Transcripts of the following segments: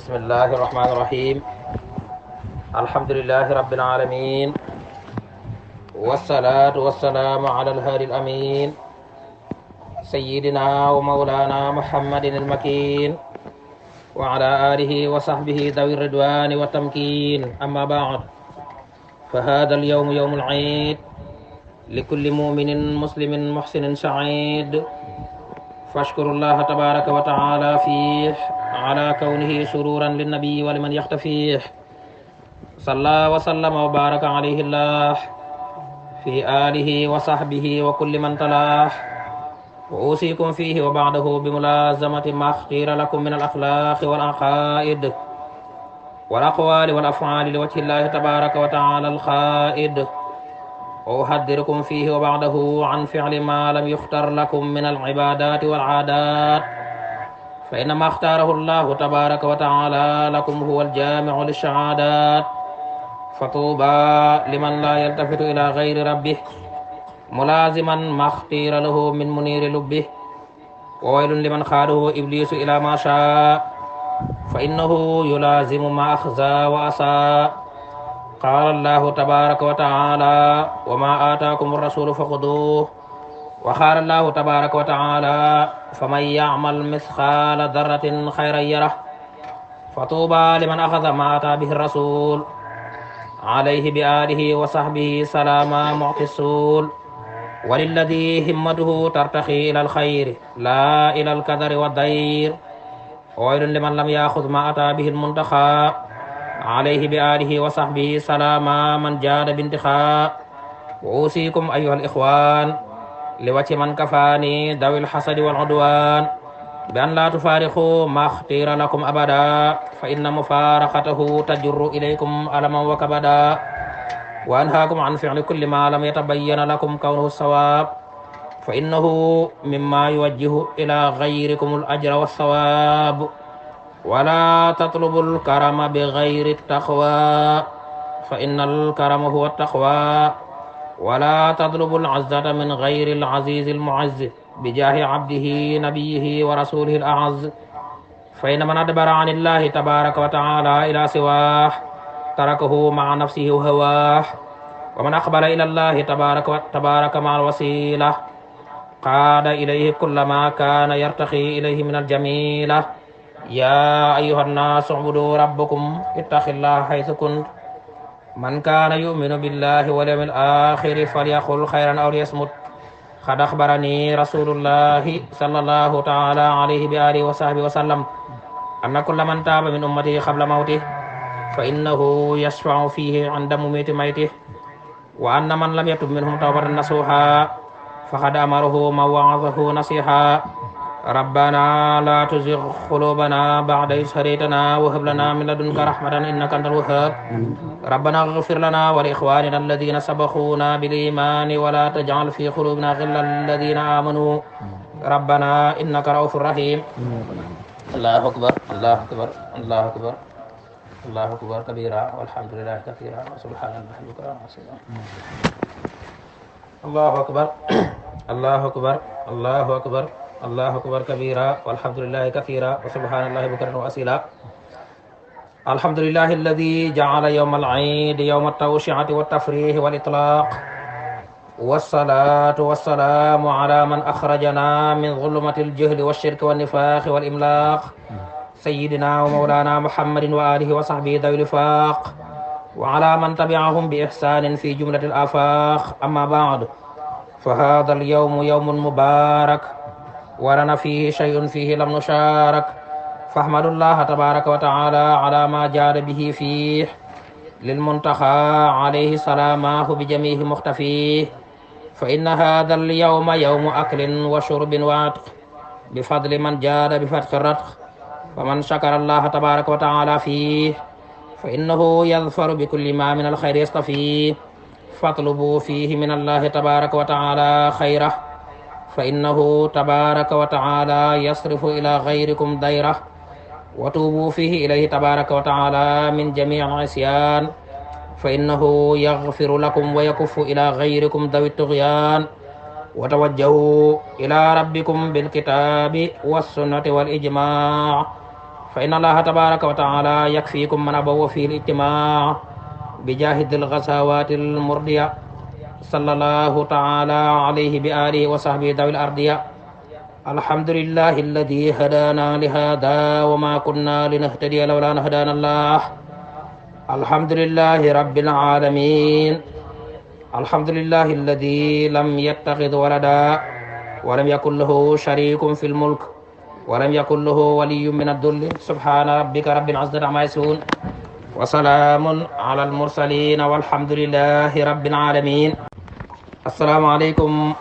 بسم الله الرحمن الرحيم. الحمد لله رب العالمين، والصلاة والسلام على الهادي الأمين سيدنا ومولانا محمد المكين وعلى آله وصحبه ذوي الرضوان والتمكين. أما بعد، فهذا اليوم يوم العيد لكل مؤمن مسلم محسن سعيد، فاشكروا الله تبارك وتعالى فيه على كونه سرورا للنبي ولمن يختفيه. صلى وسلم وبارك عليه الله في آله وصحبه وكل من تلاه. وأوصيكم فيه وبعده بملازمة ما اختير لكم من الأخلاق والعقائد والأقوال والأفعال لوجه الله تبارك وتعالى الخائد. وأحذركم فيه وبعده عن فعل ما لم يختر لكم من العبادات والعادات، فإنما اختاره الله تبارك وتعالى لكم هو الجامع للشهادات. فطوبى لمن لا يلتفت إلى غير ربه ملازما ما اختير له من منير لبه، وويل لمن خاده إبليس إلى ما شاء، فإنه يلازم ما أخزى وأساء. قال الله تبارك وتعالى: وما آتاكم الرسول فخذوه. وقال الله تبارك وتعالى: فمن يعمل مثقال ذرة خيرا يره. فطوبى لمن أخذ ما أتى به الرسول عليه بآله وصحبه سلام معطي السول، وللذي همته ترتقي إلى الخير لا إلى الكدر والضير. وويل لمن لم يأخذ ما أتى به المنتخى عليه بآله وصحبه سلام من جاد بانتخاء. وأوصيكم أيها الإخوان لوجه من كفاني ذوي الحسد والعدوان بأن لا تفارقوا ما اختير لكم أبدا، فإن مفارقته تجر إليكم ألما وكبدا. وأنهاكم عن فعل كل ما لم يتبين لكم كونه الصواب، فإنه مما يوجه إلى غيركم الأجر والثواب. ولا تطلبوا الكرم بغير التقوى، فإن الكرم هو التقوى. ولا تطلبوا العزة من غير العزيز المعز بجاه عبده نبيه ورسوله الأعز، فإن من أدبر عن الله تبارك وتعالى إلى سواه تركه مع نفسه وهواه. ومن أقبل إلى الله تبارك مع الوسيلة قاد إليه كل ما كان يرتقي إليه من الجميلة. يا أيها الناس اعبدوا ربكم اتقوا الله حيث كنت، من كان يؤمن بالله واليوم الآخر فليقل خيرا أو ليصمت. قد أخبرني رسول الله صلى الله تعالى عليه بآله وصحبه وسلم أن كل من تاب من أمته قبل موته فإنه يشفع فيه عند مميت ميته، وأن من لم يتب منهم توبة نصوحا فقد أمره من وعظه نصيحا. ربنا لا تزغ قلوبنا بعد إذ هديتنا وهب لنا من لدنك رحمة إنك أنت الوهاب. ربنا اغفر لنا ولإخواننا الذين سبقونا بالإيمان ولا تجعل في قلوبنا غلا للذين آمنوا ربنا إنك رؤوف رحيم. الله أكبر الله أكبر الله أكبر الله أكبر كبيرا والحمد لله كثيرا وسبحان الله بكرا وأصيلا. الله أكبر الله أكبر الله أكبر الله أكبر كبيرا والحمد لله كثيرا وسبحان الله بكرا وأصيلا. الحمد لله الذي جعل يوم العيد يوم التوشعة والتفريح والإطلاق، والصلاة والسلام على من أخرجنا من ظلمة الجهل والشرك والنفاق والإملاق، سيدنا ومولانا محمد وآله وصحبه ذوي الوفاق، وعلى من تبعهم بإحسان في جملة الآفاق. أما بعد، فهذا اليوم يوم مبارك ولنا فيه شيء فيه لم نشارك، فاحمد الله تبارك وتعالى على ما جاد به فيه للمنتخى عليه سلاماه بجميع مختفيه. فإن هذا اليوم يوم أكل وشرب وعتق بفضل من جاد بفتح الرتق، ومن شكر الله تبارك وتعالى فيه فإنه يظفر بكل ما من الخير يصطفيه. فاطلبوا فيه من الله تبارك وتعالى خيره، فإنه تبارك وتعالى يصرف إلى غيركم ديره. وتوبوا فيه إليه تبارك وتعالى من جميع العصيان، فإنه يغفر لكم ويكف إلى غيركم ذوي الطغيان. وتوجهوا إلى ربكم بالكتاب والسنة والإجماع، fa inna allaha tabaraka wa taala yakfikum man abawa fi lijtimaa bi jahidil ghasawatil murdiya sallallahu taala alayhi bi alihi wa sahbihi dawil ardiya. alhamdulillahi alladi hadana li hada wa ma kunna linahtadiya lawla an hadana allah. alhamdulillahi rabbil alamin. alhamdulillahi alladi lam yattakhidh walada wa lam yakun lahu sharikun fil mulk wa lam yakun lahu waliyyun min ad-dhulli. subhana rabbika rabbil izzati amma yasifun wa salamun ala al-mursalin walhamdulillahi rabbil alamin. assalamu alaykum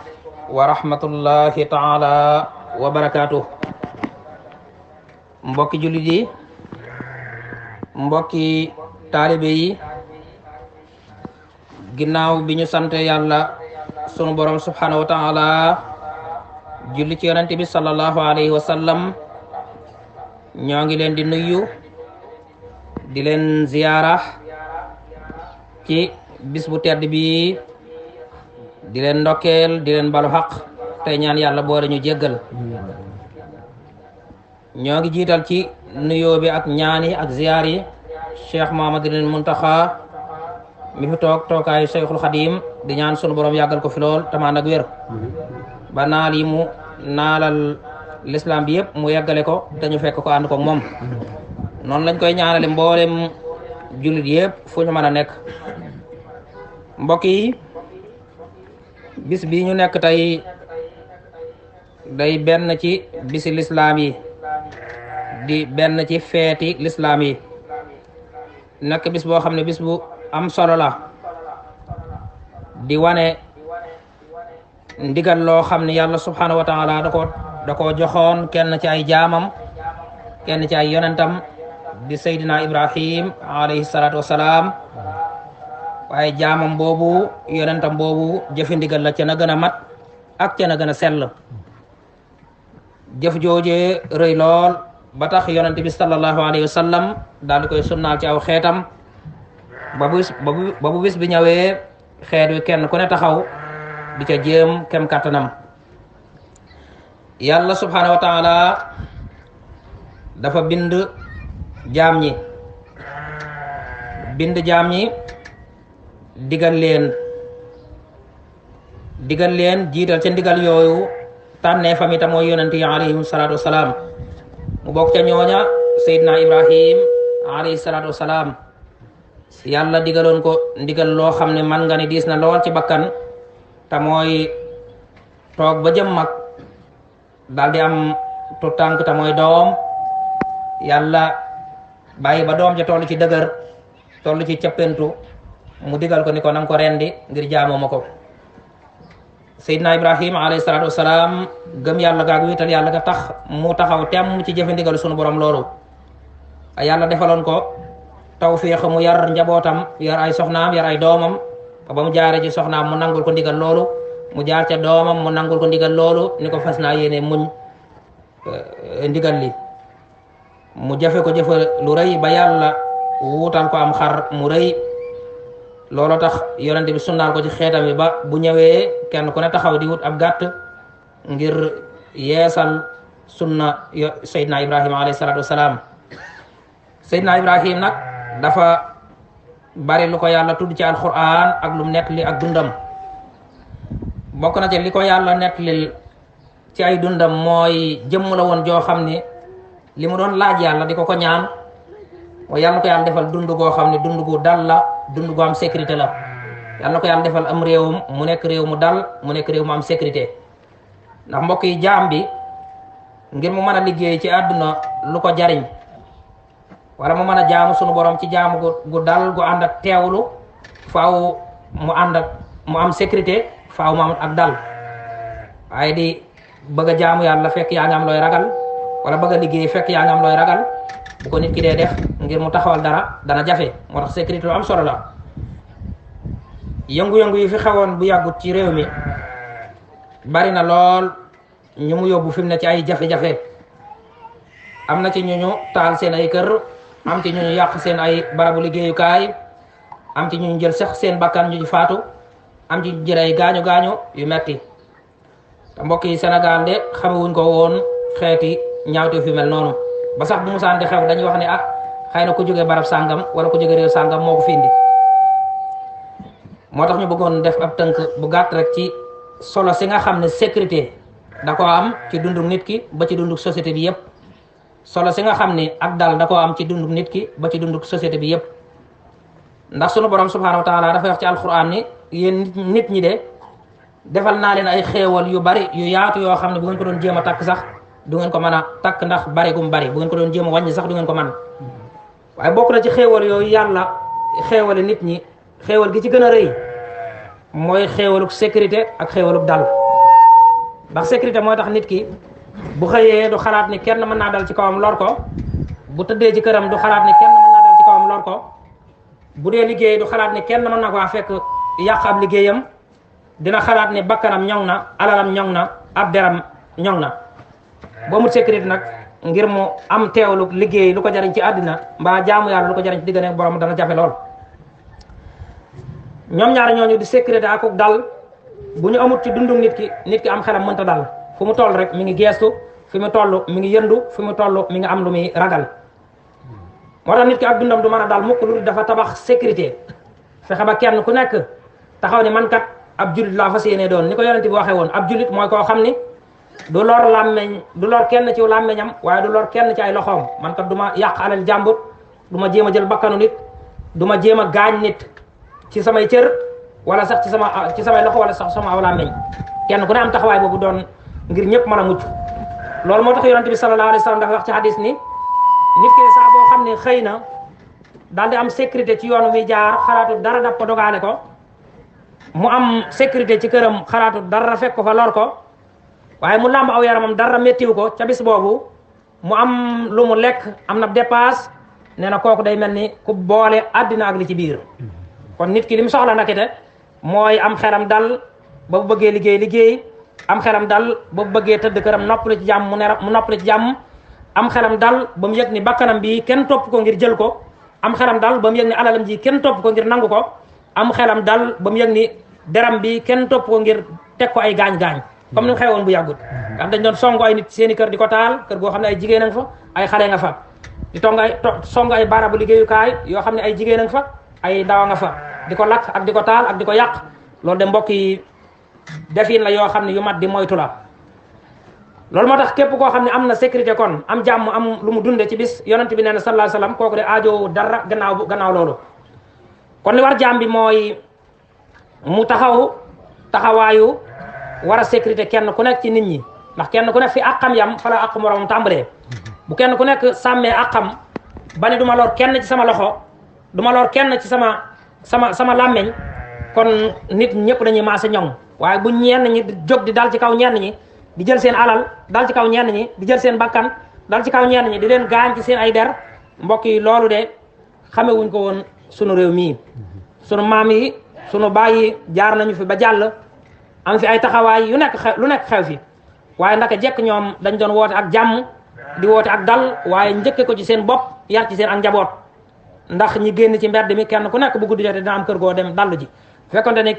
wa rahmatullahi taala wa barakatuh. mbokki jullit yi, mbokki taalibe yi, ginnaaw bi ñu sante yàlla sunu borom subhanahu wa taala julli ci yonente bi sallallahu alayhi wa sallam, ñoo ngi leen di nuyu di leen ziyaara ci bis bu tedd bi, di leen ndokkeel di leen balu xaq tey ñaan yàlla boole ñu jéggal. ñoo ngi jiital ci nuyoo bi ak ñaan yi ak ziyaar yi Cheikh Mouhamadoul Mountakha mi fi toog tookaayu Cheikhul Khadim, di ñaan sunu borom yàggal ko fi lool tamaan ak wér ba naal yi mu naalal l'islam bi yëpp mu yeggale ko te ñu fekk ko ànd ko moom. noonu lañ koy ñaanale mboolem jullit yëpp fu ñu mën a nekk. mbokk yi, bis bi ñu nekk tey day benn ci bisi l'islam yi, di benn ci feeti l'islam yi, nekk bis boo xam ne bis bu am solo la, di wane ndigal loo xam ne yàlla subhanahu wa taala da koo joxoon kenn ci ay jaamam, kenn ci ay yonentam di Seydina Ibrahim alayhi salatu wasalaam. waaye jaamam boobu yonentam boobu jëfi ndigal la ca na gën a mat ak ca na gën a sell. jëf joojee rëy lool ba tax yonente bi sallallahu alayhi wa sallam daal di koy sunnaal ci aw xeetam ba bu bis bi ñëwee xeet wi kenn ku ne taxaw di ca jéem kem kàttanam. yàlla subhanahu wa taala dafa bind jaam ñi digal leen jiital ca ndigal yooyu tànnee famita mooy yonent yi alayhim salaatu wasalaam. mu bokk ca ñooña Seydina Ibrahim alayhi salaatu wasalaam. yàlla digaloon ko ndigal loo xam ne man nga ne diis na lool ci bakkan, te mooy toog ba jëm mag daal di am tu tànk te mooy doom. yàlla bàyyi ba doom ja toll ci dëgër, toll ci cappentu, mu digal ko ni ko nanga ko rendi ngir jaamoo ma ko. Seydina Ibrahim alayhi salaatu wasalaam gëm yàlla gaag wiital yàlla ga tax mu taxaw temm ci jëfe ndigal sunu borom loolu. yàlla defaloon ko tawfiix mu yar njabootam, yar ay soxnaam, yar ay doomam, ba mu jaare ci soxnaam mu nangul ko ndigal loolu, mu jaar ca doomam mu nangul ko ndigal loolu ni ko fas naa yéene muñ ndigal li. mu jafe ko jëfe lu rëy ba yàlla wuutal ko am xar mu rëy. looloo tax yonente bi sunnaal ko ci xeetam yi ba bu ñëwee kenn ku ne taxaw di wut ab gàtt ngir yeesal sunna Seydina Ibrahima alayhi salaatu wasalaam. Seydina Ibrahim nag dafa bari lu ko yàlla tudd ci alquran ak lu nekk li ak dundam. bokk na ci li ko yàlla nekk li ci ay dundam mooy jëmm la woon joo xam ne li mu doon laaj yàlla di ko ñaan mooy yàlla ko yàlla defal dund goo xam ne dund gu dal la, dund gu am sécurité la. yàlla ko yàlla defal am réewum mu nekk réew mu dal, mu nekk réew mu am sécurité. ndax mbokk yi, jaam bi ngir mu mën a liggéey ci àdduna lu ko jariñ, wala mu mën a jaamu sunu borom ci jaamu gu dal gu ànd ak teewlu, faaw mu am sécurité, faaw mu am ak dal. waaye di bëgg a jaamu yàlla fekk yaa ngi am looy ragal, wala bëgg a liggéey fekk yaa ngi am looy ragal, bu ko nit ki dee def ngir mu taxawal dara dana jafe. moo tax sécurité lu am solo la. yëngu-yëngu yi fi xewoon bu yàggut ci réew mi bari na lool, ñu mu yóbbu fi mu ne ci ay jafe-jafe. am na ci ñu taal seen ay kër, am ci ñu yàq seen ay barabu liggéeyukaay, am ci ñu jël sax seen bakkan ñu faatu, am ci jël ay gaañu yu metti. te mbokk yi Sénégal de xamewuñ ko woon xeeti ñaawte fi mel noonu. ba sax bu musaan di xew dañuy wax ne ah xëy na ku jógee barab sàngam wala ku jógee réew sàngam moo ko fi indi. moo tax ñu bëggoon def ab tënk bu gàtt rek ci solo si nga xam ne sécurité da ko am ci dundu nit ki ba ci dundu société bi yépp solo si nga xam ne ak dal da ko am ci dundu nit ki ba ci dundu société bi yépp ndax sunu borom subhanahu wa taala dafay wax ci alquran ni yéen nit ñi de defal naa leen ay xéewal yu bari yu yaatu yoo xam ne bu ngeen ko doon jéem a takk sax du ngeen ko mën a takk ndax bari gum bari bu ngeen ko doon jéem a wàññi sax du ngeen ko mën waaye bokk na ci xéewal yooyu yàlla xéewale nit ñi xéewal gi ci gën a rëy mooy xéewaluk sécurité ak xéewaluk dal ndax sécurité mooy tax nit ki bu xëyee du xalaat ni kenn mën naa dal ci kawam lor ko bu tëddee ci këram du xalaat ni kenn mën naa dal ci kawam lor ko bu dee liggéey du xalaat ni kenn mën na ko fekk yàq ab liggéeyam dina xalaat ni bakkanam ñoŋ na alalam ñoŋ na ab deram ñoŋ na ba mu sécurité nag ngir mu am teewlu liggéey lu ko jariñ ci àddina mbaa jaamu yàlla lu ko jariñ ci diggante borom dana jafe lool. ñoom ñaar ñooñu di sécurité ak dal bu ñu amut ci dundu nit ki am xelam mënta dal fu mu toll rek mi ngi geestu fi mu toll mi ngi yëndu fi mu toll mi ngi am lu muy ragal. moo tax nit ki ak dundam du mën a dal mukk lu dafa tabax sécurité fexe ba kenn ku nekk taxaw ni man kat ab jullit laa fas yéene doon ni ko yonent bi waxee woon ab jullit mooy koo xam ni du lor làmmeñ du lor kenn ci làmmeñam waaye du lor kenn ci ay loxoom man kat du ma yàq alal jàmbur du ma jéem a jël bakkanu nit du ma jéem a gaañ nit ci samay cër wala sax ci samay loxo wala sax sama aw làmmeñ kenn ku ne am taxawaay boobu doon ngir ñëpp mën a mucc loolu moo tax yonent bi sallallahu alayhi wa sallam dafa wax ci hadis ni nit ki saa boo xam ne xëy na daal di am sécurité ci yoonu muy jaar xalaatu dara daf ko dogaale ko mu am sécurité ci këram xalaatu dara fekk ko fa lor ko waaye mu làmb aw yaramam dara méttiwu ko ca bis boobu mu am lu mu lekk am na dépasse nee na kooku day mel ni ku boole àddina ak li ci biir kon nit ki li mu soxla nakite mooy am xelam dal ba bu bëggee liggéey am xelam dal ba bu bëggee tëdd këram noppali ci jàmm mu noppali ci jàmm am xelam dal ba mu yëg ni bakkanam bi kenn topp ko ngir jël ko am xelam dal ba mu yëg ni alalam ji kenn topp ko ngir nangu ko am xelam dal ba mu yëg ni deram bi kenn topp ko ngir teg ko ay gaañ-gaañ comme ni mu xewoon bu yàggut ndax dañ doon songo ay nit seeni kër di ko taal kër goo xam ne ay jigéen a nga fa ay xale nga fa di songo ay barabu liggéeyukaay yoo xam ne ay jigéen a nga fa ay ndaw nga fa di ko lakk ak di ko taal ak di ko yàq loolu de mbokk yi defin la yoo xam ne yu mat di moytu la loolu moo tax képp koo xam ne am na sécurité kon am jàmm am lu mu dunde ci bis yonent bi nee na sallallahu alayhi wasallam kooku de aajowu dara gannaaw loolu kon li war jaam bi mooy mu taxawaayu war a sécurité kenn ku nekk ci nit ñi ndax kenn ku nekk fi àqam yam fa la àq moroomam tàmbalee bu kenn ku nekk sàmmee àqam ba ne du ma lor kenn ci sama loxo du ma lor kenn ci sama làmmeñ kon nit ñëpp dañuy maase ñoŋ waaye bu ñenn ñi jóg di dal ci kaw ñenn ñi di jël seen alal dal ci kaw ñenn ñi di jël seen bakkan dal ci kaw ñenn ñi di leen gaañ ci seen ay der mbokk yi loolu de xamewuñ ko woon sunu réew mii sunu maam yi sunu baay yi jaar nañu fi ba jàll am fi ay taxawaay lu nekk xew fi waaye ndaka jekk ñoom dañ doon woote ak jàmm di woote ak dal waaye njëkke ko ci seen bopp yar ci seen ak njaboot ndax ñi génn ci mbedd mi kenn ku nekk bu guddi jotee dina am kër goo dem dallu ji fekkonte ne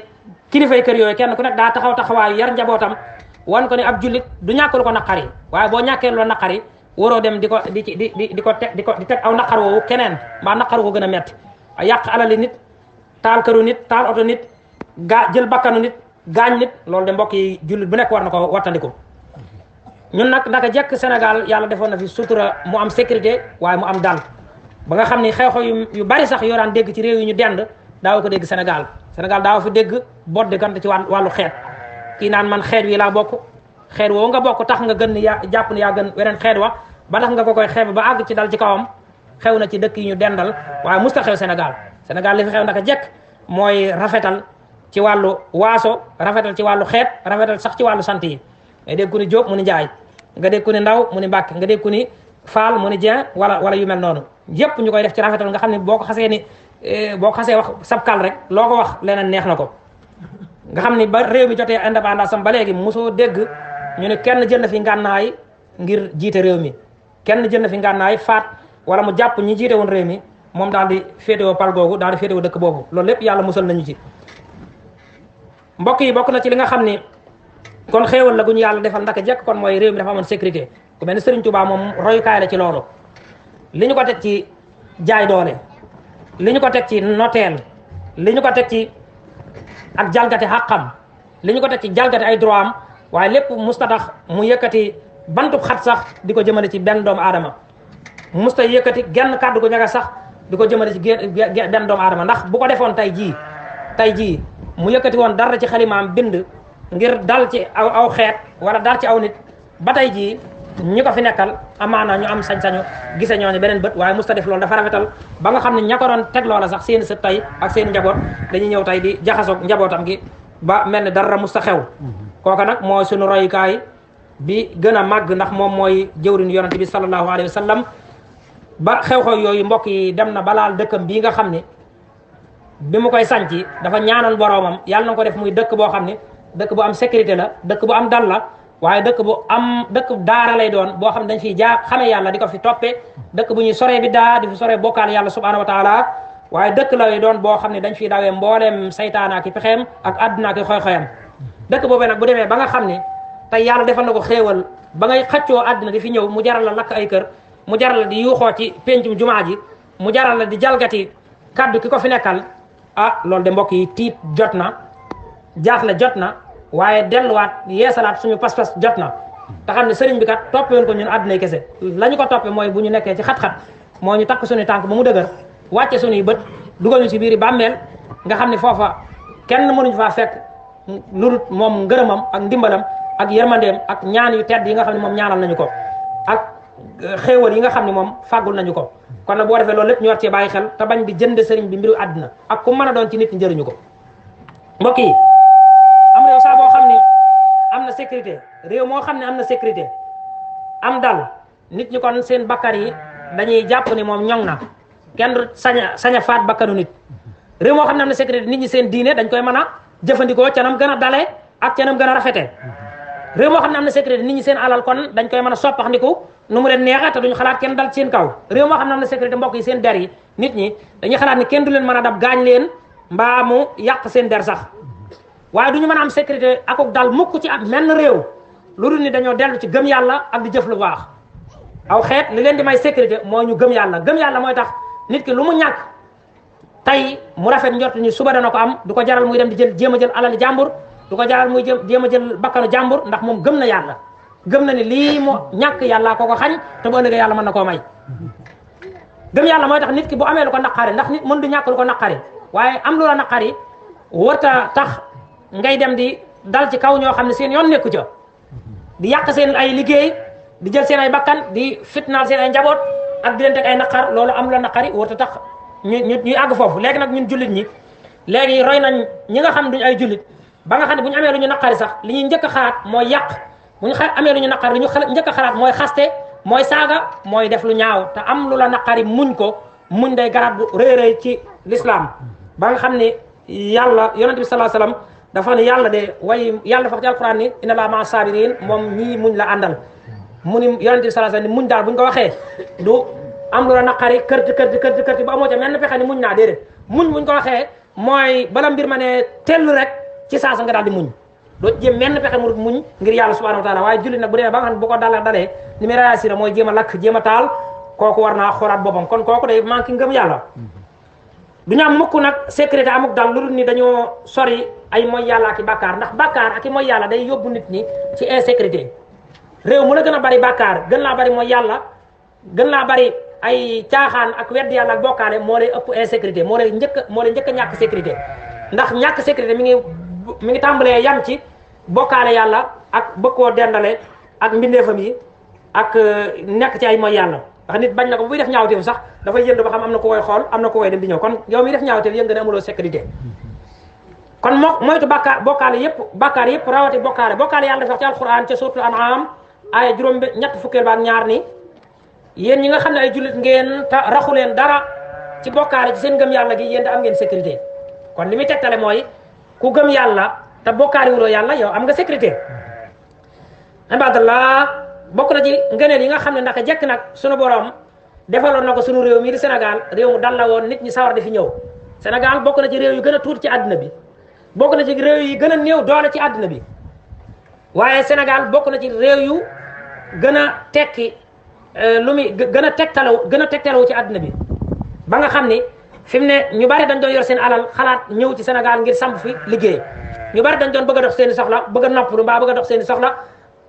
kilifay kër yooyu kenn ku nekk daa taxawaay yar njabootam wan ko ne ab jullit du ñàkk lu ko naqari waaye boo ñàkkee lu naqari waroo dem di teg aw naqar woowu keneen mbaa naqar ko gën a metti yàq alali nit taal këru nit taal oto nit jël bakkanu nit gaañ nit loolu de mbokk yi jullit bu nekk war na ko wattandiku ñun nag naka jekk Sénégal yàlla defoon na fi sutura mu am sécurité waaye mu am dal ba nga xam ni xew-xew yu bari sax yoo daan dégg ci réew yi ñu dend daaw ko dégg Sénégal daaw fi dégg boot de gante ci wàllu xeet kii naan man xeet wi laa bokk xeet woowu nga bokk tax nga gën ni jàpp ni yaa gën weneen xeet wa ba tax nga ko koy xeeb ba àgg ci dal ci kawam xew na ci dëkk yi ñu dendal waaye musta xew Sénégal li fi xew naka jekk mooy rafetal ci wàllu waaso rafetal ci wàllu xeet rafetal sax ci wàllu sant yi nga dégg ku ni Jóob mu ni Njaay nga dégg ku ni Ndaw mu ni Mbàkke nga dégg ku ni Faal mu ni Jeen wala yu mel noonu yépp ñu koy def ci rafetal nga xam ne boo ko xasee wax sabkal rek loo ko wax leneen neex na ko nga xam ni ba réew mi jotee indépendance am ba léegi mosoo dégg ñu ne kenn jël na fi ngànnaay ngir jiite réew mi kenn jël na fi ngànnaay faat wala mu jàpp ñi jiite woon réew mi moom daal di féetewoo pal googu daal di féetewoo dëkk boobu loolu lépp yàlla musal nañu ci mbokk yi bokk na ci li nga xam ni kon xéewal la gu ñu yàlla defal ndaka jekk kon mooy réew mi dafa amoon sécurité ku mel ni Serigne Touba moom royukaay la ci loolu li ñu ko teg ci jaay doole, li ñu ko teg ci noteel, li ñu ko teg ci ak jalgati xàqam, li ñu ko teg ci jalgati ay droit am, waaye lépp musta tax mu yëkkati bantub xat sax di ko jëmale ci benn doomu aadama, musta yëkkati genn kàddu gu ñaga sax di ko jëmale ci benn doomu aadama. ndax bu ko defoon tey jii mu yëkkati woon dara ci xalimaam bind ngir dal ci aw xeet wala dal ci aw nit, ba tey jii ñi ko fi nekkal amaana ñu am sañ-sañu gise ñooñu beneen bët, waaye musta def loolu. dafa rafetal ba nga xam ne ña ko doon teg loola sax seen sët tey ak seen njaboot dañuy ñëw tey di jaxasoog njabootam gi ba mel ni dara musta xew. kooka nag mooy sunu royukaay bi gën a màgg, ndax moom mooy jëwriñu yonante bi sallallahu alayhi wa sallam. ba xew-xew yooyu mbokk yi dem na balaal dëkkam bii nga xam ne bi mu koy sanci dafa ñaanal boroomam yàlla na ko def muy dëkk boo xam ne dëkk bu am sécurité la, dëkk bu am dal la, waaye dëkk daara lay doon boo xam ne dañ fiy xamee yàlla di ko fi toppee, dëkk bu ñuy soree bi daa di fi soree bokkaal yàlla subhanahu wa taala, waaye dëkk lay doon boo xam ne dañ fiy dawee mbooleem saytaana ki pexeem ak àdduna ki xoy-xoyam. dëkk boobee nag bu demee ba nga xam ne tey yàlla defal na ko xéewal ba ngay xëccoo àdduna di fi ñëw, mu jaral la lakk ay kër, mu jaral la di yuuxoo ci péncum jumaa ji, mu jaral la di jalgati kaddu ki ko fi nekkal, loolu de mbokk yi tiit jot na, jaaxle jot na, waaye delluwaat yeesalaat suñu pas-pas jot na. te xam ne sëriñ bi kat toppee woon ko ñun àddunay kese, la ñu ko toppee mooy bu ñu nekkee ci xat-xat moo ñu takk suñuy tànk ba mu dëgër, wàcce suñuy bët dugal ñu ci biiri bàmmeel, nga xam ne foofa kenn mënuñu faa fekk lu dul moom ngërëmam ak ndimbalam ak yërmandeem ak ñaan yu tedd yi nga xam ne moom ñaanal nañu ko ak xéewal yi nga xam ne moom fàggul nañu ko. kon nag boo defee loolu lépp ñu war cee bàyyi xel te bañ di jënd sëriñ bi mbiru àddina ak ku mën a doon ci nit ñi jëriñu ko. mbokk yi am réew saa boo xam ne am na sécurité, réew moo xam ne am na sécurité am dal, nit ñi kon seen bakkar yi dañuy jàpp ni moom ñoŋ na, kenn du sañ a faat bakkanu nit. réew moo xam ne am na sécurité nit ñi seen diine dañ koy mën a jëfandikoo ca nam gën a dalee ak ca nam gën a rafetee. réew moo xam ne am na sécurité nit ñi seen alal kon dañ koy mën a soppaxndiku nu mu leen neexee te duñu xalaat kenn dal ci seen kaw. réew moo xam ne am na sécurité mbokk yi seen der yi nit ñi dañuy xalaat ni kenn du leen mën a dab gaañ leen mbaa mu yàq seen der sax, waaye duñu mën a am sécurité akuk dal mukk ci am menn réew lu dul ni dañoo dellu ci gëm yàlla ak di jëf lu baax. aw xeet li leen di may sécurité mooy ñu gëm yàlla. gëm yàlla mooy tax nit ki lu mu ñàkk tey mu rafet njort ni suba dana ko am, du ko jaral muy dem di jéem a jël alali jàmbur, du ko jaral muy jéem a jël bakkanu jàmbur, ndax moom gëm na yàlla, gëm na ni lii mu ñàkk yàllaa ko xañ te bu ëllëgee yàlla mën na koo may. gëm yàlla mooy tax nit ki bu amee lu ko naqari, ndax nit mën du ñàkk lu ko naqari, waaye am lu la naqari warta tax ngay dem di dal ci kaw ñoo xam ne seen yoon nekku ca, di yàq seen ay liggéey, di jël seen ay bakkan, di fitnaal seen ay njaboot ak di leen teg ay naqar. loolu am la naqari warta tax ñuy àgg foofu. léegi nag ñun jullit ñi léegi roy nañ ñi nga xam duñ ay jullit ba nga xam ne bu ñu amee lu ñu naqari sax li ñuy njëkk a xalaat mooy yàq, bu ñu amee lu ñu naqari li ñu njëkk a xalaat mooy xaste, mooy saaga, mooy def lu ñaaw. te am lu la naqari muñ ko, muñ day garab bu rëy rëy ci l'islam. ba nga xam ne yàlla yonent bi sallallahu alayhi wasallam dafa ne yàlla de yàlla dafa wax ci alquran ni inna laa ma'a saabiriin, moom ñii muñ la àndal. mu ni yonent bi sallallahu alayhi wasallam ni muñ daal bu ñu ko waxee du am lu la naqari kërti ba amoo ca menn pexe ni muñ naa, déedéet. muñ buñ ko waxee mooy bala mbir ma ne tellu rek ci saasa nga daal di muñ, doo jéem menn pexe mu muñ ngir yàlla subhanahu wa taala. waaye jullit nag bu demee ba nga xam ne bu ko dalee ni muy réagir mooy jéem a lakk jéem a taal, kooku war naa xoolaat boppam. kon kooku day manqué ngëm yàlla. du ñu am mukk nag sécurité amuk dal lu dul ni dañoo sori ay mooy yàlla ak i bàkkaar, ndax bàkkaar ak i mooy yàlla day yóbbu nit ñi ci insécurité. réew mu la gën a bari bàkkaar, gën laa bari mooy yàlla, gën laa bari ay caaxaan ak wedd yàlla ak bokkaale, moo lay ëpp insécurité, moo lay njëkk a ñàkk sécurité. ndax ñàkk sécurité mi ngi tàmbalee yam ci bokkaale yàlla ak bëgg koo dendale ak mbindeefam yi ak nekk ci ay mooy yàlla. ndax nit bañ na ko buy def ñaawteef sax dafay yënd ba xam am na ko koy xool, am na ko koy dem di ñëw. kon yow mi def ñaawteef yëng ne amuloo sécurité. kon moytu bokkaale yëpp rawati bokkaale yàlla dafa wax ci alquran ca suratul an'am aaya juróom ñett fukkeel ba ak ñaar ni yéen ñi nga xam ne ay jullit ngeen te raxu leen dara ci bokkaale ci seen gëm yàlla gi, yéen da am ngeen sécurité. kon li muy tegtale mooy ku gëm yàlla te bokkaale wuloo yàlla yow am nga sécurité. ibadallah bokk na ci ngëneel yi nga xam ne ndax jekk nag sunu borom defaloon na ko sunu réew mii di Sénégal, réew mu dal la woon, nit ñi sawar di fi ñëw. Sénégal bokk na ci réew yu gën a tuuti ci àddina bi, bokk na ci réew yi gën a néew doole ci àddina bi, waaye Sénégal bokk na ci réew yu gën a tekki lu muy gën a tegtalawu ci àdduna bi ba nga xam ni fi mu ne ñu bari dañ doon yor seen alal xalaat ñëw ci Sénégal ngir samp fi liggéey ñu bari dañ doon bëgg a dox seen i soxla bëgg a noppalu mbaa bëgg a dox seen i soxla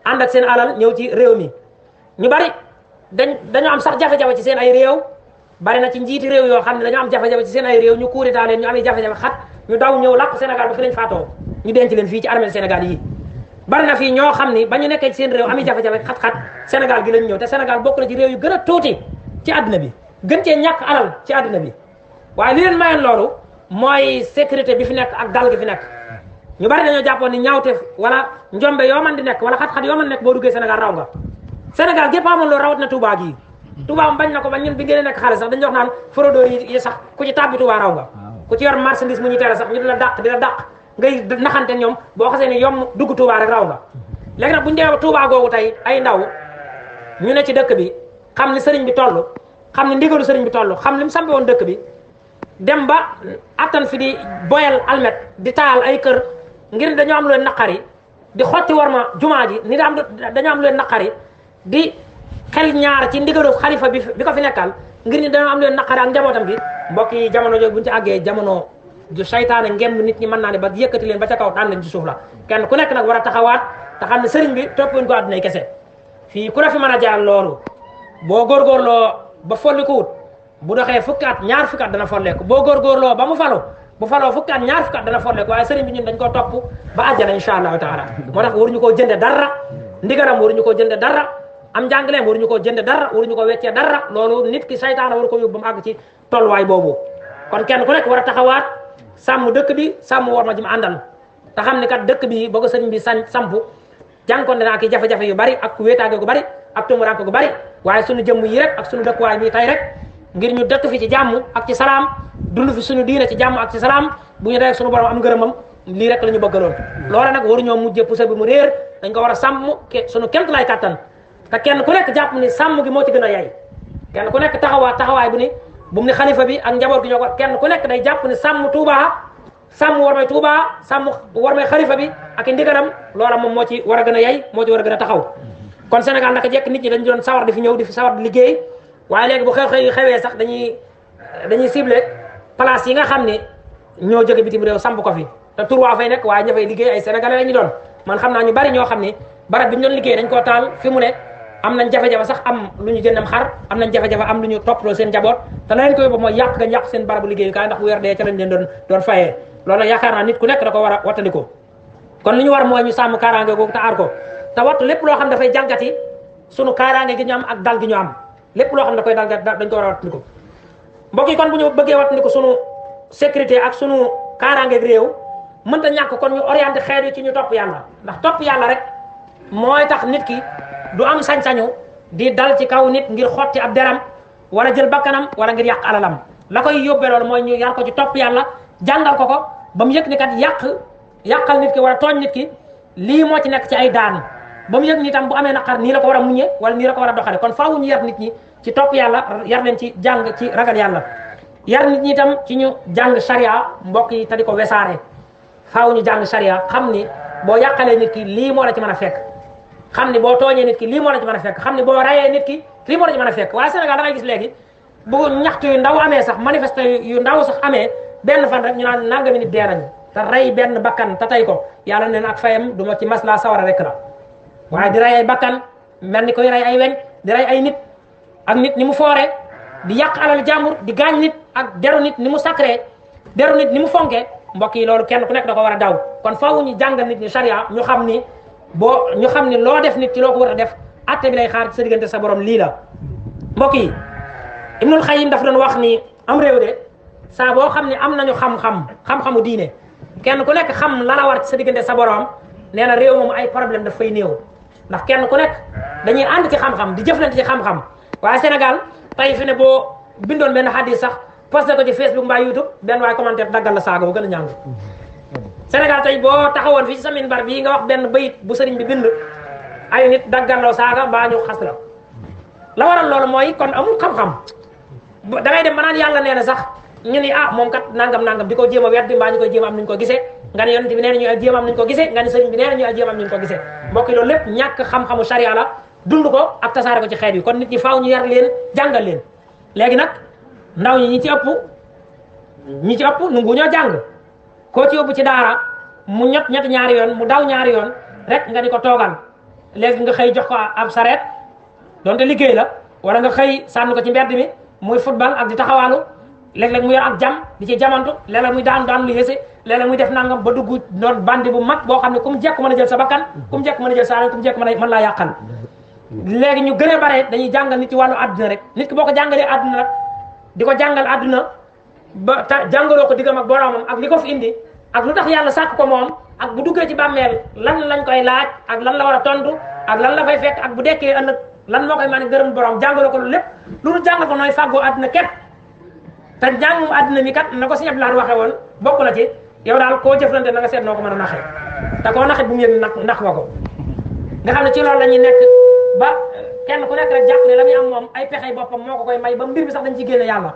ànd ak seen alal ñëw ci réew mi ñu bari dañoo am sax jafe-jafe ci seen ay réew bari na ci njiiti réew yoo xam ne dañoo am jafe-jafe ci seen ay réew ñu kuuritaa leen ñu amee jafe-jafe xat ñu daw ñëw làpp Sénégal ba fi lañ faatoo ñu denc leen fii ci armée Sénégal yi bari na fii ñoo xam ni ba ñu nekkee ci seen réew ami jafe-jafe xat-xat Sénégal gi lañ ñëw te Sénégal bokk na ci réew yu gën a tuuti ci àdduna bi gën cee ñàkk alal ci àdduna bi waaye li leen mayoon loolu mooy sécurité bi fi nekk ak dal gi fi nekk ñu bari dañoo jàppoon ni ñaawteef wala njombe yoo man di nekk wala xat-xat yoo man di nekk boo duggee Sénégal raw nga Sénégal gépp amoon loolu rawat na Touba gii Touba bañ na ko ba ñun bi ngeen nekk xale sax dañu wax naan fraudeur yi sax ku ci tàbbi Touba raw nga ku ci yor marchandise mu ñu tere sax ñu di la dàq ngay naxante ñoom boo xasee ni yom dugg Touba rek raw nga léegi nag bu ñu demee Touba googu tey ay ndaw ñu ne ci dëkk bi xam ni sëriñ bi toll xam ni ndigalu sëriñ bi toll xam li mu sampe woon dëkk bi dem ba attan fi di boyal almet di taal ay kër ngir dañoo am lu leen naqari di xotti war ma jumaa ji ni dañoo am lu leen naqari di xel ñaar ci ndigalu xalifa bi ko fi nekkal ngir ni dañoo am lu leen naqari ak njabootam gi mbokk yi jamono jooju buñu ci àggee jamono ju saytaane ngemb nit ñi mën naa ne ba yëkkati leen ba ca kaw daan leen ci suuf la kenn ku nekk nag war a taxawaat te xam ne sëriñ bi toppuñ ko àddunay kese fii ku ne fi mën a jaar loolu boo góorgóorloo ba folli ko wut bu doxee fukki at ñaar fukki at dana folleeku boo góorgóorloo ba mu falu bu faloo fukki at ñaar fukki at dana folleeku waaye sëriñ bi ñun dañ koo topp ba àjjana insha allahu taala moo tax waruñu koo jënde dara ndigaram waruñu koo jënde dara am njàngaleem waruñu koo jënde dara waruñu ko weccee dara loolu nit ki saytaana waru ko yóbbu ba mu àgg ci tolluwaay boobu kon kenn ku nekk war a taxawaat sàmm dëkk bi sàmm war ma ji mu àndal te xam ne kat dëkk bi boo ko sëriñ bi sampu jànkoonte naa ki jafe-jafe yu bari ak wéetaange gu bari ak tumuraanke gu bari waaye suñu jëmm yi rek ak suñu dëkkuwaay bii tey rek ngir ñu dëkk fi ci jàmm ak ci salaam dund fi suñu diine ci jàmm ak ci salaam bu ñu dee suñu borom am ngërëmam lii rek la ñu bëggaloon loola nag waruñoo mujjee pusa bi mu réer dañ ko war a sàmm suñu kemt lay kattan te kenn ku nekk jàpp ni sàmm gi moo ci gën a yay kenn ku nekk taxawaay bu ni bu mu ni xalifa bi ak njaboot gi ñoo ko kenn ku nekk day jàpp ni sàmm Touba sàmm war may Touba sàmm war may xalifa bi ak i ndigalam loola moom moo ci war a gën a yay moo ci war a gën a taxaw kon Sénégal naka jekk nit ñi dañu doon sawar di fi ñëw di fi sawar di liggéey waaye léegi bu xewee sax dañuy ciblé place yi nga xam ne ñoo jóge bitim réew samp ko fi te tur waa fay nekk waaye ña fay liggéey ay sénégalais la ñu doon man xam naa ñu bari ñoo xam ne barab bi ñu doon liggéey dañ koo taal fi mu ne am nañ jafe-jafe sax am lu ñu jëndam xar am nañ jafe-jafe am lu ñu toppatoo seen njaboot te la leen ko yóbbu mooy yàq gañ yàq seen barabu liggéeyukaay ndax bu weer dee ca lañ leen doon fayee loolu yaakaar naa nit ku nekk da ko war a wattandiko kon li ñu war mooy ñu sàmm kaaraange googu te aar ko te wattu lépp loo xam dafay jalgati sunu kaaraange gi ñu am ak dal gi ñu am lépp loo xam da koy dalgati dañ ko war a wattandiko mbokk yi kon bu ñu bëggee wattandiko sunu sécurité ak sunu kaaraange réew mënta ñàkk kon ñu orienté xeet yi ci ñu topp yàlla ndax topp yàlla rek mooy tax nit ki du am sañ-sañu di dal ci kaw nit ngir xotti ab deram wala jël bakkanam wala ngir yàq alalam la koy yóbbee loolu mooy ñu yar ko ci topp yàlla jàngal ko ba mu yëg ni kat yàqal nit ki wala tooñ nit ki lii moo ci nekk ci ay daan ba mu yëg ni tam bu amee naqar nii la ko war a muñe wala nii la ko war a doxale kon faaw ñu yar nit ñi ci topp yàlla yar leen ci jàng ci ragal yàlla yar nit ñi tam ci ñu jàng sharia mbokk yi te di ko wesaare faaw ñu jàng sharia xam ni boo yàqalee nit ki lii moo la ci mën a fekk xam ni boo tooñee nit ki lii moo la ci mën a fekk xam ni boo rayee nit ki lii moo la ci mën a fekk waaye Sénégal da ngay gis léegi bu ñaxtu yu ndaw amee sax manifeste yu ndaw sax amee benn fan rek ñu naan nangami nit dee nañu te rey benn bakkan te tey ko yàlla neen ak fayam du ma ci masla sawara rek la waaye di rey ay bakkan mel ni koy rey ay weñ di rey ay nit ak nit ni mu foore di yàq alal jàmbur di gaañ nit ak deru nit ni mu sacré deru nit ni mu fonke mbokk yi loolu kenn ku nekk da ko war a daw kon faaw ñu jàngal nit ñi charia ñu xam ni loo def nit ci loo ko war a def atte bi lay xaar ci sa diggante sa borom lii la mbokk yi Ibnul Xayyim daf doon wax ni am réew de saa boo xam ne am nañu xam-xamu diine kenn ku nekk xam la la war ci sa diggante sa borom nee na réew moom ay problème daf fay néew ndax kenn ku nekk dañuy ànd ci xam-xam di jëflante ci xam-xam waaye Sénégal tey fi ne boo bindoon benn hadis sax posté ko ci Facebook mbaa YouTube benn waaye commentaire daggal la saaga bu gën a ñàng Sénégal tey boo taxawoon fii ci sa minbar bii nga wax benn bayit bu sëriñ bi bind ay nit daggal la saaga mbaa ñu xas la waral loolu mooy kon amul xam-xam da ngay dem ba naan yàlla nee na sax ñu ni moom kat nangam di ko jéem a weddi mbaa ñu koy jéem a am nuñ ko gisee nga ne yonent bi nee na ñu jéem a am nuñ ko gisee nga ne sëriñ bi nee na ñu jéem a am nuñ ko gisee mbokk yi loolu lépp ñàkk xam-xamu sharia la dund ko ak tasaare ko ci xeet yi kon nit ñi faaw ñu yar leen jàngal leen léegi nag ndaw ñi ñi ci ëpp nungu ñoo jàng koo ci yóbbu ci daara mu ñett ñaari yoon mu daw ñaari yoon rek nga di ko toogal léegi nga xëy jox ko ab sareet donte liggéey la wala nga xëy sànni ko ci mbedd mi muy football ak di taxawaalu léeg-léeg mu yor ak jam di ci jamantu léeg-léeg muy daan lu yéese léeg-léeg muy def nangam ba dugg doon bandi bu mag boo xam ne ku mu jekk mën a jël sa bakkan ku mu jekk mën a jël sa alal ku mu jekk mën laa yàqal léegi ñu gën a bare dañuy jàngal nit ci wàllu àdduna rek nit ki boo ko jàngalee àdduna rek di ko jàngal àdduna ba jàngaloo ko diggam ak boromam ak li ko fi indi ak lu tax yàlla sàkk ko moom ak bu duggee ci bàmmeel lan lañ koy laaj ak lan la war a tontu ak lan la fay fekk ak bu dekkee ëllëg lan moo koy mën a gërëm borom jàngaloo ko lu lépp lu nu jàngal ko nooy fàggoo àdduna képp te njàngum àdduna mi kat na ko Sëñ Abdou Lahad waxee woon bokk na ci yow daal koo jëflante na nga seet noo ko mën a naxee te koo naxit bu mu yëg nax nga ko nga xam ne ci loolu la ñuy nekk ba kenn ku nekk rek jàpp ne la muy am moom ay pexey boppam moo ko koy may ba mbir bi sax dañ ci génne yàlla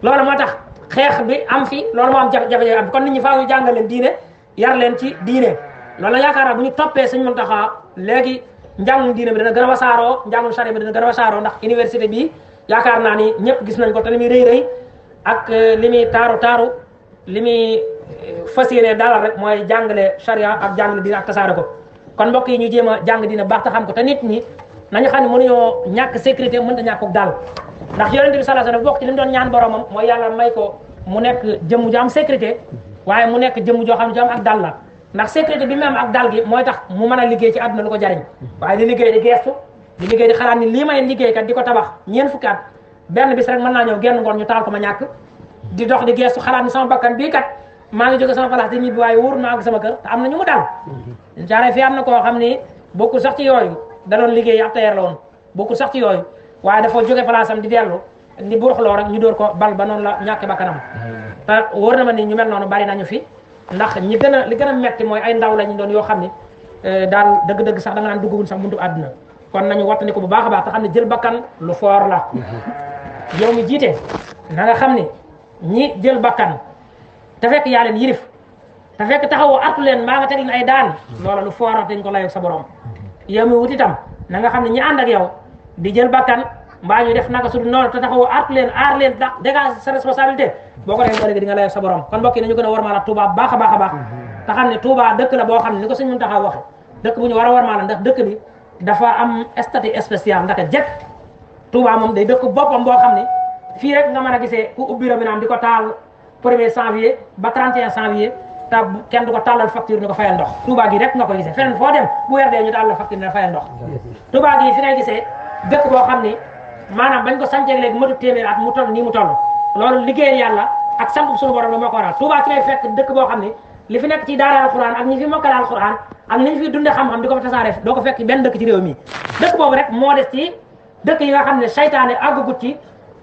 loolu moo tax xeex bi am fi loolu moo am jafe-jafe am kon nit ñi faaw ñu jàngal leen diine yar leen ci diine loolu la yaakaar naa bu ñu toppee Sëñ Muntaxa léegi njàngum diine bi dana gën a wasaaroo njàngum sari bi dana gën a wasaaroo ndax université bi yaakaar naa ni ñëpp gis nañ ko te li muy rëy ak li muy taaru li muy fas yéene dalal rek mooy jàngale charia ak jàngale diine ak tasaare ko kon mbokk yi ñu jéem a jàng diine baax te xam ko te nit ñi nañu xam ne mënuñoo ñàkk sécurité mënta ñàkk ak daal ndax yonent bi sallallahu alayhi wasallam bokk ci li mu doon ñaan boromam mooy yàlla may ko mu nekk jëmm ju am sécurité waaye mu nekk jëmm joo xam ne ju am ak dal la ndax sécurité bi mu am ak dal gi mooy tax mu mën a liggéey ci àdduna lu ko jariñ waaye di liggéey di geestu di liggéey di xalaat ni lii may liggéey kat di ko tabax ñeent fukki at benn bis rek mën naa ñëw genn ngoon ñu taal ko ma ñàkk di dox di geestu xalaat ni sama bakkan bii kat maa ngi jóge sama place di ñibbi waaye wóor naa ak sama kër te am na ñu mu dal jaare fii am na koo xam ni bokkul sax ci yooyu da doon liggéey ab tailleur la woon bokkul sax ci yooyu waaye dafa jóge place am di dellu di buruxloo rek ñu dóor ko bal ba noonu la ñàkk bakkanam te wóor na ma ni ñu mel noonu bari nañu fi ndax li gën a metti mooy ay ndaw lañu doon yoo xam ni daal dëgg-dëgg sax da nga naan duggaguñ sax buntu àdduna kon nañu wattandi ko bu baax a baax te xam ne jël bakkan lu foor la yow mi jiite na nga xam ni ñi jël bakkan te fekk yaa leen yirif te fekk taxawoo artu leen maa nga teg leen ay daan loola lu foor dañ ko layoo sa borom yow mi wut itam na nga xam ne ñi ànd ak yow di jël bakkan mbaa ñu def naka su dul noonu te taxawoo artu leen aar leen dégage sa responsabilité boo ko defee léegi di nga layoo sa borom kon mbokk yi nañu gën a warmaal Touba baax a baax a baax te xam ne Touba dëkk la boo xam ne ni ko Sëñ Muntaxa waxe dëkk bu ñu war a warmaal ndax dëkk bi dafa am statut spécial ndaka jekk Touba moom day dëkk boppam boo xam ne fii rek nga mën a gisee ku ubbi robinet di ko taal 1er janvier ba 31 janvier te kenn du ko tàllal facture ni ko fayal ndox Touba gi rek nga koy gisee feneen foo dem bu weer dee ñu tàllal facture ne fayal ndox Touba gi fi ngay gisee dëkk boo xam ne maanaam bañ ko sancee léegi matu téeméer at mu toll nii mu toll loolu liggéeyal yàlla ak sant suñu borom la moo ko waral Touba ci lay fekk dëkk boo xam ne li fi nekk ci daara alxuraan ak ñi fi mokkal alxuraan ak ni ñu fi dundee xam-xam di ko fa tasaare doo ko fekk benn dëkk ci réew mi dëkk boobu rek moo des ci dëkk yi nga xam ne saytaane àggagut ci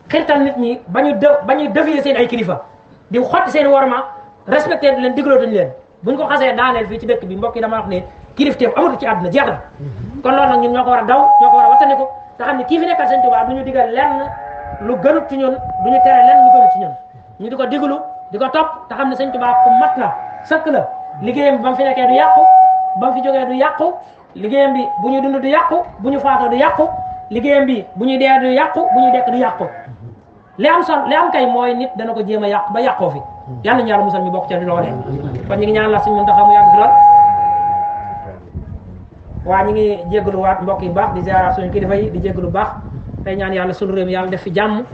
xirtal nit ñi ba ñu défier seen ay kilifa di xotti seen worma respecté leen diglootuñu leen buñ ko xasee daaneel fii ci dëkk bi mbokk yi dama wax ne kilifteef amatu ci àdduna jeex na kon loolu nag ñun ñoo ko war a daw ñoo ko war a wattandiku te xam ne kii fi nekkal Sëñ Tuubaa du ñu digal lenn lu gënut ci ñun du ñu tere lenn lu gënut ci ñun ñu di ko diglu di ko topp te xam ne Sëñ Tuubaa ku mat la sëkk la liggéeyam bi ba mu fi nekkee du yàqu ba mu fi jógee du yàqu liggéeyam bi bu ñu dund du yàqu bu ñu faatoo du yàqu liggéeyam bi bu ñuy dee du yàqu bu ñuy dekk du yàqu li am kay mooy nit dana ko jéem a yàq ba yàqoo fi yal nañu yàlla musal ñu bokk ci di loolee kon ñu ngi ñaan la Sëñ Muntaxa mu yàgg fi lool waa ñu ngi jéggalu waat mbokk yi baax di ziara suñu kilifa yi di jéggalu baax tey ñaan yàlla sunu réew mi yàlla def fi jàmm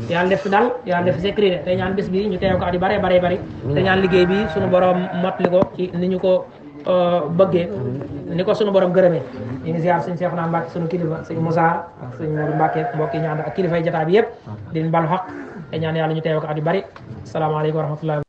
yàlla def fi dal yàlla def fi sécurité tey ñaan bés bi ñu teew ko at yu bare bare bari tey ñaan liggéey bi sunu borom motli ko ci ni ñu ko bëggee ni ko sunu borom gërëmee ñu ngi ziar sëñ Seexuna Mbàkke sunu kilifa sëñ Moussa ak sëñ Modou Mbàkke mbokk yi ñu ànd ak kilifa yi jotaay bi yëpp di leen balu xaq tey ñaan yàlla ñu teew ko at yu bari asalaamaaleykum wa rahmatullahi